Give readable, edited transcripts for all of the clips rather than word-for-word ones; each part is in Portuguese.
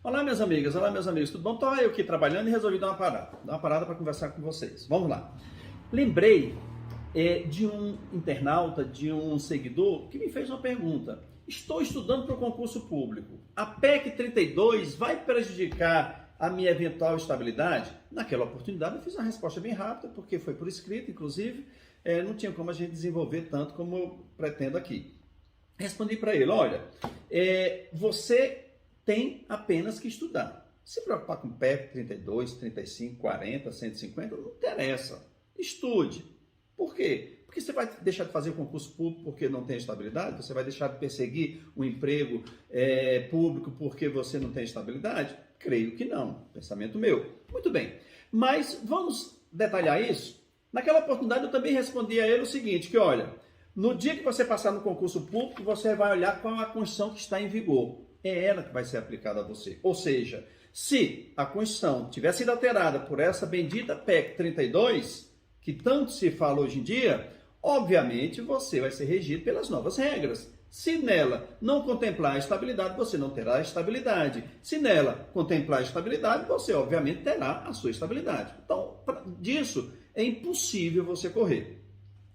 Olá, minhas amigas, olá, meus amigos, tudo bom? Estou eu aqui trabalhando e resolvi dar uma parada para conversar com vocês. Vamos lá. Lembrei de um internauta, de um seguidor, que me fez uma pergunta. Estou estudando para o concurso público. A PEC 32 vai prejudicar a minha eventual estabilidade? Naquela oportunidade eu fiz uma resposta bem rápida, porque foi por escrito, inclusive, não tinha como a gente desenvolver tanto como eu pretendo aqui. Respondi para ele, olha, você tem apenas que estudar. Se preocupar com PEC 32, 35, 40, 150, não interessa. Estude. Por quê? Porque você vai deixar de fazer o concurso público porque não tem estabilidade? Você vai deixar de perseguir um emprego público porque você não tem estabilidade? Creio que não. Pensamento meu. Muito bem. Mas vamos detalhar isso? Naquela oportunidade eu também respondi a ele o seguinte, que olha, no dia que você passar no concurso público, você vai olhar qual a Constituição que está em vigor. É ela que vai ser aplicada a você. Ou seja, se a Constituição tiver sido alterada por essa bendita PEC 32, que tanto se fala hoje em dia, obviamente você vai ser regido pelas novas regras. Se nela não contemplar a estabilidade, você não terá estabilidade. Se nela contemplar a estabilidade, você obviamente terá a sua estabilidade. Então, disso é impossível você correr.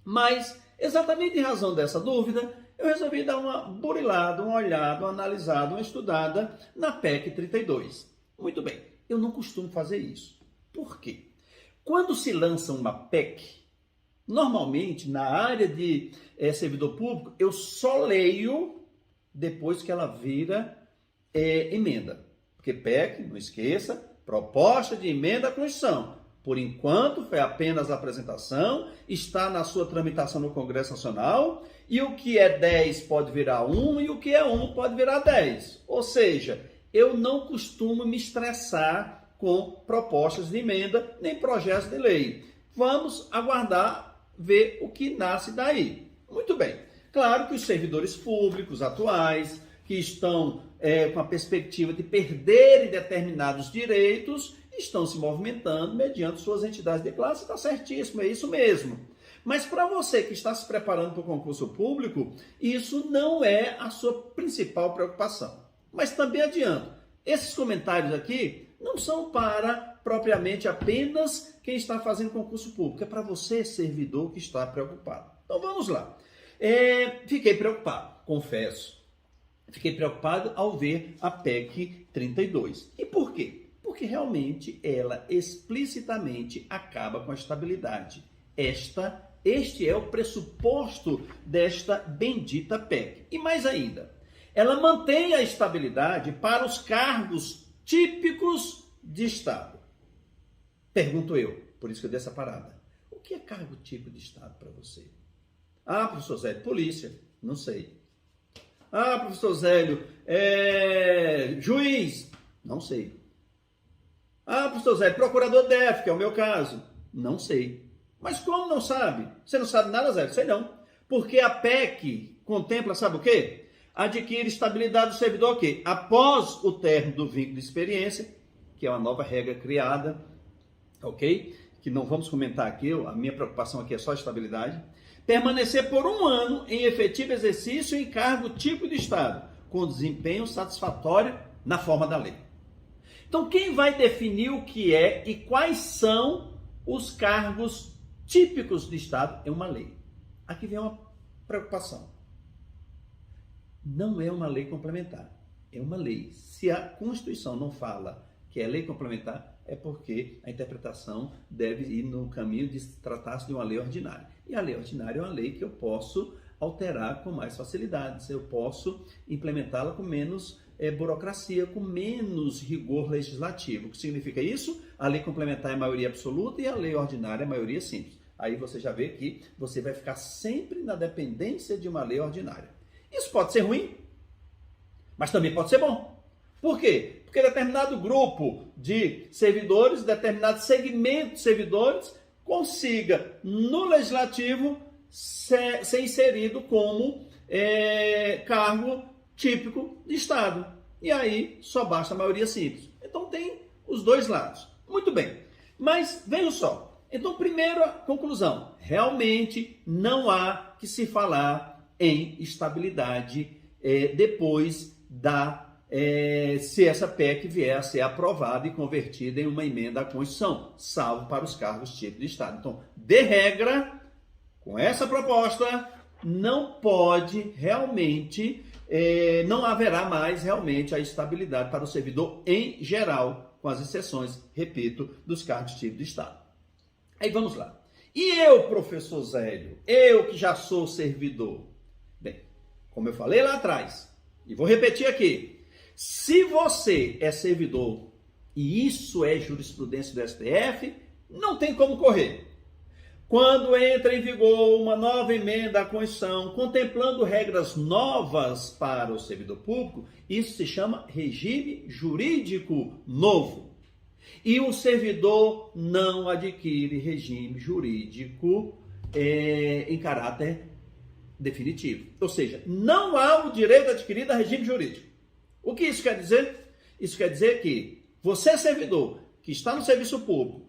Mas, exatamente em razão dessa dúvida, eu resolvi dar uma burilada, uma olhada, uma analisada, uma estudada na PEC 32. Muito bem, eu não costumo fazer isso. Por quê? Quando se lança uma PEC, normalmente na área de servidor público, eu só leio depois que ela vira emenda. Porque PEC, não esqueça, proposta de emenda à Constituição. Por enquanto, foi apenas a apresentação, está na sua tramitação no Congresso Nacional, e o que é 10 pode virar 1, e o que é 1 pode virar 10. Ou seja, eu não costumo me estressar com propostas de emenda, nem projetos de lei. Vamos aguardar, ver o que nasce daí. Muito bem. Claro que os servidores públicos atuais, que estão com a perspectiva de perderem determinados direitos, estão se movimentando mediante suas entidades de classe, está certíssimo, é isso mesmo. Mas para você que está se preparando para o concurso público, isso não é a sua principal preocupação. Mas também adianto, esses comentários aqui não são para propriamente apenas quem está fazendo concurso público, é para você, servidor, que está preocupado. Então vamos lá. Fiquei preocupado, confesso. Fiquei preocupado ao ver a PEC 32. E por quê? Porque realmente ela explicitamente acaba com a estabilidade. Este é o pressuposto desta bendita PEC. E mais ainda, ela mantém a estabilidade para os cargos típicos de Estado. Pergunto eu, por isso que eu dei essa parada. O que é cargo típico de Estado para você? Ah, professor Zélio, polícia. Não sei. Ah, professor Zélio, juiz. Não sei. Ah, professor Zé, procurador DF, que é o meu caso. Não sei. Mas como não sabe? Você não sabe nada, Zé? Sei não. Porque a PEC contempla, sabe o quê? Adquire estabilidade do servidor, o quê? Após o término do vínculo de experiência, que é uma nova regra criada, ok? Que não vamos comentar aqui, a minha preocupação aqui é só a estabilidade. Permanecer por 1 ano em efetivo exercício em cargo tipo de Estado, com desempenho satisfatório na forma da lei. Então, quem vai definir o que é e quais são os cargos típicos de Estado é uma lei. Aqui vem uma preocupação. Não é uma lei complementar, é uma lei. Se a Constituição não fala que é lei complementar, é porque a interpretação deve ir no caminho de tratar-se de uma lei ordinária. E a lei ordinária é uma lei que eu posso alterar com mais facilidades, eu posso implementá-la com menos burocracia, com menos rigor legislativo. O que significa isso? A lei complementar é maioria absoluta e a lei ordinária é maioria simples. Aí você já vê que você vai ficar sempre na dependência de uma lei ordinária. Isso pode ser ruim, mas também pode ser bom. Por quê? Porque determinado grupo de servidores, determinado segmento de servidores, consiga no legislativo ser inserido como cargo típico de Estado. E aí só basta a maioria simples. Então tem os dois lados. Muito bem. Mas vejam só. Então, primeira conclusão. Realmente não há que se falar em estabilidade depois da se essa PEC vier a ser aprovada e convertida em uma emenda à Constituição, salvo para os cargos tipo de Estado. Então, de regra, com essa proposta, não pode realmente, não haverá mais realmente a estabilidade para o servidor em geral, com as exceções, repito, dos cargos tipo de Estado. Aí vamos lá. E eu, professor Zélio, eu que já sou servidor? Bem, como eu falei lá atrás, e vou repetir aqui, se você é servidor, e isso é jurisprudência do STF, não tem como correr. Quando entra em vigor uma nova emenda à Constituição, contemplando regras novas para o servidor público, isso se chama regime jurídico novo. E o servidor não adquire regime jurídico em caráter definitivo. Ou seja, não há o direito adquirido a regime jurídico. O que isso quer dizer? Isso quer dizer que você, servidor, que está no serviço público,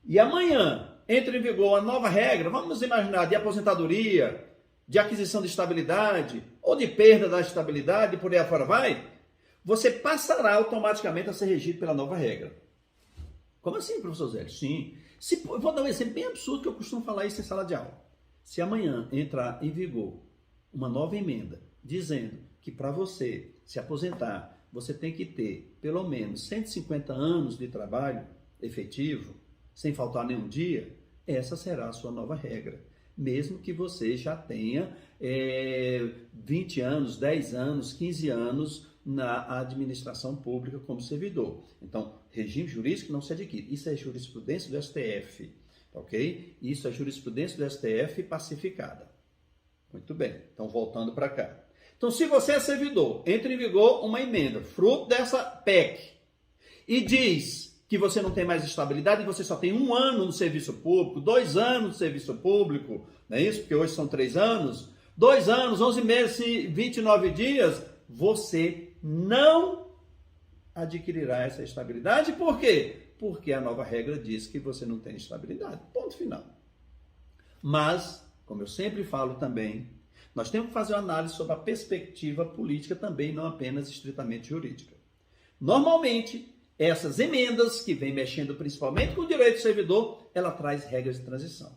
e amanhã entra em vigor a nova regra, vamos imaginar, de aposentadoria, de aquisição de estabilidade, ou de perda da estabilidade, por aí afora vai, você passará automaticamente a ser regido pela nova regra. Como assim, professor Zé? Sim. Eu vou dar um exemplo bem absurdo que eu costumo falar isso em sala de aula. Se amanhã entrar em vigor uma nova emenda dizendo que para você se aposentar, você tem que ter pelo menos 150 anos de trabalho efetivo, sem faltar nenhum dia, essa será a sua nova regra. Mesmo que você já tenha 20 anos, 10 anos, 15 anos na administração pública como servidor. Então, regime jurídico não se adquire. Isso é jurisprudência do STF, ok? Isso é jurisprudência do STF pacificada. Muito bem, então voltando para cá. Então, se você é servidor, entra em vigor uma emenda, fruto dessa PEC, e diz que você não tem mais estabilidade, você só tem 1 ano no serviço público, 2 anos no serviço público, não é isso? Porque hoje são 3 anos, 2 anos, 11 meses e 29 dias, você não adquirirá essa estabilidade. Por quê? Porque a nova regra diz que você não tem estabilidade. Ponto final. Mas, como eu sempre falo também, nós temos que fazer uma análise sobre a perspectiva política também, não apenas estritamente jurídica. Normalmente, essas emendas, que vêm mexendo principalmente com o direito do servidor, ela traz regras de transição.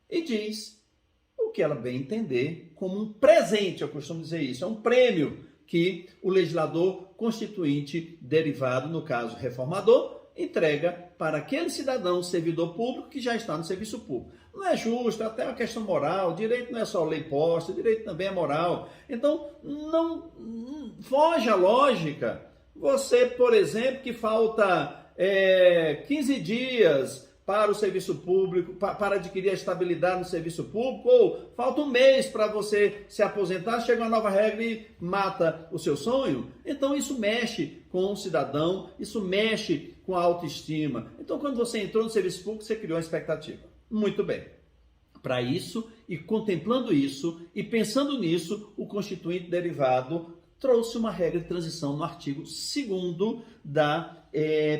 E diz o que ela bem entender como um presente, eu costumo dizer isso, é um prêmio que o legislador constituinte derivado, no caso reformador, entrega para aquele cidadão servidor público que já está no serviço público. Não é justo, é até uma questão moral, direito não é só lei posta, direito também é moral. Então, não foge a lógica. Você, por exemplo, que falta 15 dias para o serviço público, para adquirir a estabilidade no serviço público, ou falta 1 mês para você se aposentar, chega uma nova regra e mata o seu sonho. Então isso mexe com o cidadão, isso mexe com a autoestima. Então quando você entrou no serviço público, você criou uma expectativa. Muito bem. Para isso, e contemplando isso, e pensando nisso, o Constituinte derivado trouxe uma regra de transição no artigo 2º da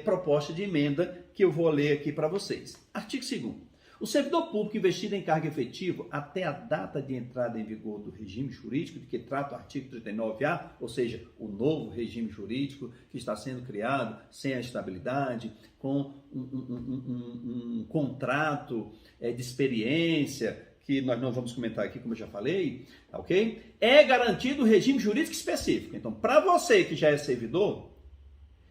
proposta de emenda que eu vou ler aqui para vocês. Artigo 2º. O servidor público investido em cargo efetivo até a data de entrada em vigor do regime jurídico de que trata o artigo 39A, ou seja, o novo regime jurídico que está sendo criado sem a estabilidade, com um contrato de experiência, que nós não vamos comentar aqui, como eu já falei, ok? É garantido o regime jurídico específico. Então, para você que já é servidor,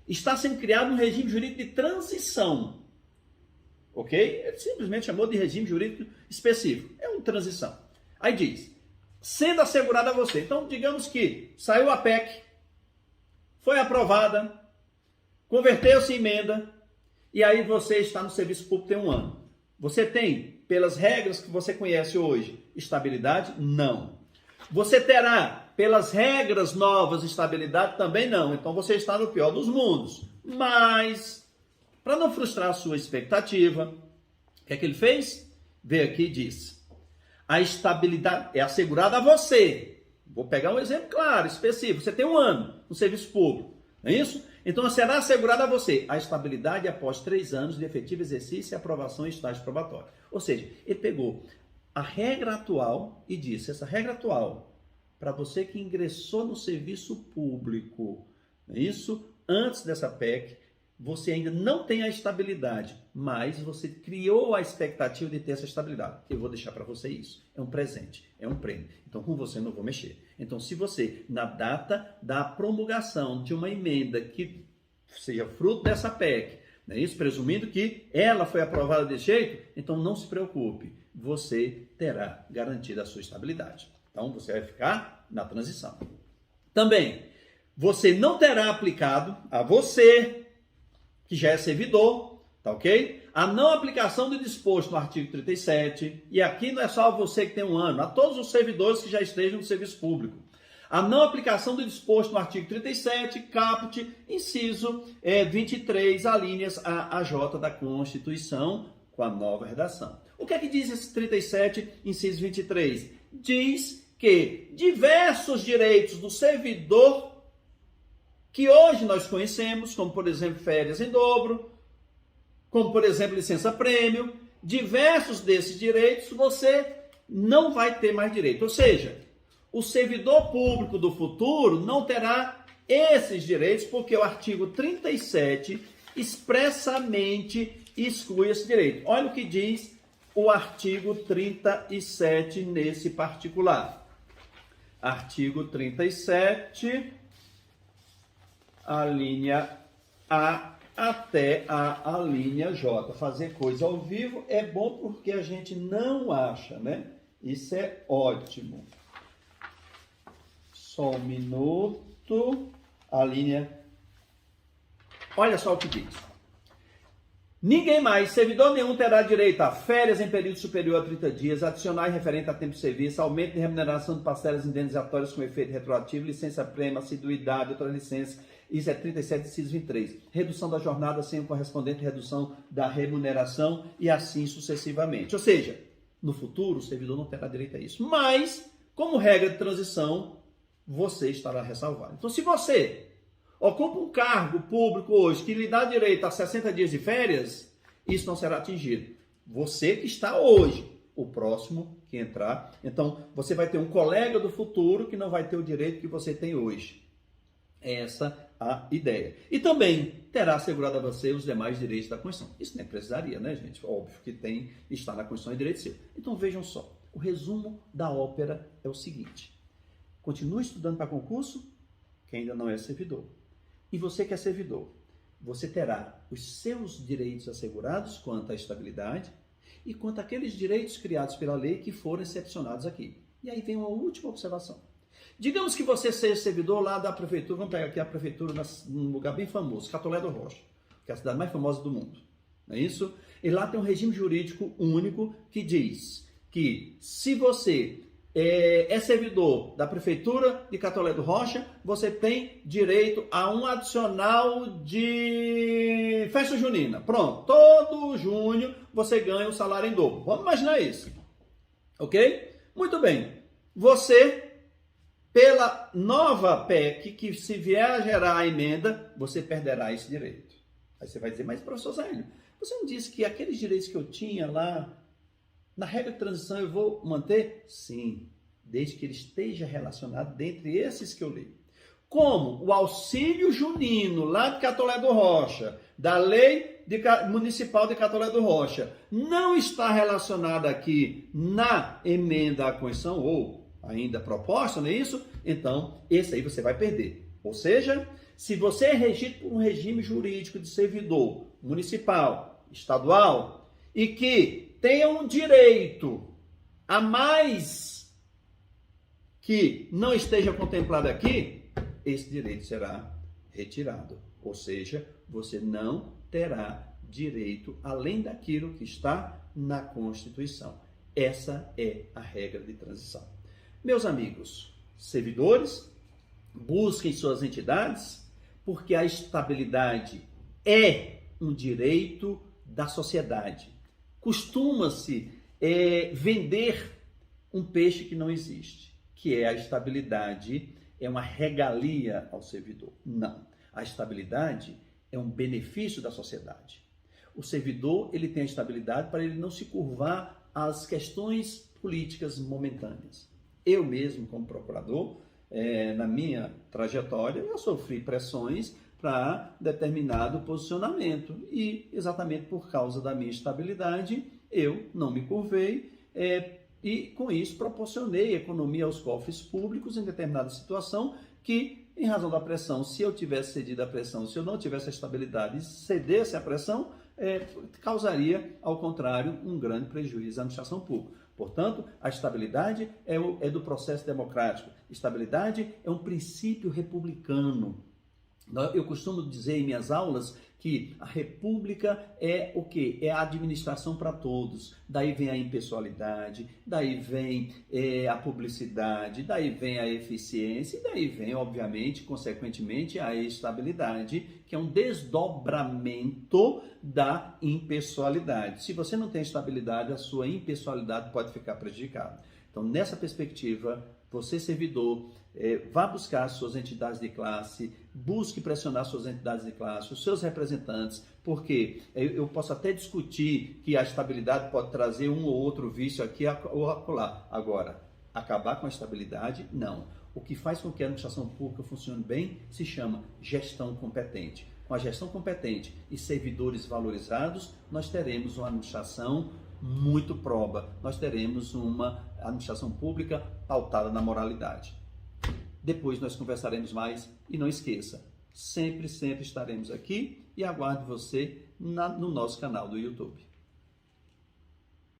está sendo criado um regime jurídico de transição, ok? Ele simplesmente chamou de regime jurídico específico. É uma transição. Aí diz, sendo assegurado a você. Então, digamos que saiu a PEC, foi aprovada, converteu-se em emenda, e aí você está no serviço público tem 1 ano. Você tem, pelas regras que você conhece hoje, estabilidade? Não. Você terá, pelas regras novas, estabilidade? Também não. Então você está no pior dos mundos. Mas, para não frustrar a sua expectativa, o que é que ele fez? Veio aqui e disse, a estabilidade é assegurada a você. Vou pegar um exemplo claro, específico. Você tem 1 ano no serviço público, não é isso? Então será assegurada a você a estabilidade após 3 anos de efetivo exercício e aprovação em estágio probatório. Ou seja, ele pegou a regra atual e disse, essa regra atual, para você que ingressou no serviço público Não é isso? Antes dessa PEC, você ainda não tem a estabilidade, mas você criou a expectativa de ter essa estabilidade. Eu vou deixar para você isso. É um presente, é um prêmio. Então, com você eu não vou mexer. Então, se você, na data da promulgação de uma emenda que seja fruto dessa PEC, não é isso? Presumindo que ela foi aprovada desse jeito, então não se preocupe, você terá garantida a sua estabilidade. Então, você vai ficar na transição. Também, você não terá aplicado a você, que já é servidor, tá ok? A não aplicação do disposto no artigo 37, e aqui não é só você que tem 1 ano, a todos os servidores que já estejam no serviço público. A não aplicação do disposto no artigo 37, caput, inciso 23, alíneas A a J da Constituição, com a nova redação. O que é que diz esse 37, inciso 23? Diz que diversos direitos do servidor que hoje nós conhecemos, como por exemplo férias em dobro, como por exemplo licença-prêmio, diversos desses direitos você não vai ter mais direito. Ou seja, o servidor público do futuro não terá esses direitos, porque o artigo 37 expressamente exclui esse direito. Olha o que diz o artigo 37 nesse particular. Artigo 37, a linha A até a linha J. Fazer coisa ao vivo é bom porque a gente não acha, né? Isso é ótimo. Só um minuto. A linha. Olha só o que diz. Ninguém mais, servidor nenhum, terá direito a férias em período superior a 30 dias, adicionais referente a tempo de serviço, aumento de remuneração de parcelas indenizatórias com efeito retroativo, licença-prêmio, assiduidade, outra licença. Isso é 37, inciso 23. Redução da jornada sem o correspondente redução da remuneração e assim sucessivamente. Ou seja, no futuro o servidor não terá direito a isso. Mas, como regra de transição, você estará ressalvado. Então, se você ocupa um cargo público hoje que lhe dá direito a 60 dias de férias, isso não será atingido. Você que está hoje, o próximo que entrar. Então, você vai ter um colega do futuro que não vai ter o direito que você tem hoje. Essa a ideia. E também terá assegurado a você os demais direitos da Constituição. Isso nem precisaria, né, gente? Óbvio que está na Constituição e direito seu. Então, vejam só. O resumo da ópera é o seguinte. Continue estudando para concurso, que ainda não é servidor. E você que é servidor, você terá os seus direitos assegurados quanto à estabilidade e quanto àqueles direitos criados pela lei que foram excepcionados aqui. E aí vem uma última observação. Digamos que você seja servidor lá da prefeitura, vamos pegar aqui a prefeitura num lugar bem famoso, Catolé do Rocha, que é a cidade mais famosa do mundo. Não é isso? E lá tem um regime jurídico único que diz que se você é servidor da prefeitura de Catolé do Rocha, você tem direito a um adicional de festa junina. Pronto, todo junho você ganha o salário em dobro. Vamos imaginar isso. Ok? Muito bem. Você, pela nova PEC, que se vier a gerar a emenda, você perderá esse direito. Aí você vai dizer, mas professor Zélio, você não disse que aqueles direitos que eu tinha lá, na regra de transição eu vou manter? Sim, desde que ele esteja relacionado dentre esses que eu li. Como o auxílio junino lá de Catolé do Rocha, da lei municipal de Catolé do Rocha, não está relacionado aqui na emenda à Constituição, ou ainda proposta, não é isso? Então, esse aí você vai perder. Ou seja, se você é regido por um regime jurídico de servidor municipal, estadual, e que tenha um direito a mais que não esteja contemplado aqui, esse direito será retirado. Ou seja, você não terá direito além daquilo que está na Constituição. Essa é a regra de transição. Meus amigos, servidores, busquem suas entidades, porque a estabilidade é um direito da sociedade. Costuma-se vender um peixe que não existe, que é a estabilidade, é uma regalia ao servidor. Não, a estabilidade é um benefício da sociedade. O servidor, ele tem a estabilidade para ele não se curvar às questões políticas momentâneas. Eu mesmo, como procurador, na minha trajetória, eu sofri pressões para determinado posicionamento e exatamente por causa da minha estabilidade eu não me curvei e com isso proporcionei economia aos cofres públicos em determinada situação que, em razão da pressão, se eu tivesse cedido à pressão, se eu não tivesse a estabilidade e cedesse à pressão, causaria, ao contrário, um grande prejuízo à administração pública. Portanto, a estabilidade é do processo democrático. Estabilidade é um princípio republicano. Eu costumo dizer em minhas aulas que a república é o quê? É a administração para todos. Daí vem a impessoalidade, daí vem a publicidade, daí vem a eficiência, e daí vem, obviamente, consequentemente, a estabilidade, que é um desdobramento da impessoalidade. Se você não tem estabilidade, a sua impessoalidade pode ficar prejudicada. Então, nessa perspectiva, você, servidor, vá buscar suas entidades de classe, busque pressionar suas entidades de classe, os seus representantes, porque eu posso até discutir que a estabilidade pode trazer um ou outro vício aqui ou acolá. Agora, acabar com a estabilidade, não. O que faz com que a administração pública funcione bem se chama gestão competente. Com a gestão competente e servidores valorizados, nós teremos uma administração muito proba. Nós teremos uma administração pública pautada na moralidade. Depois nós conversaremos mais e não esqueça, sempre estaremos aqui e aguardo você no nosso canal do YouTube.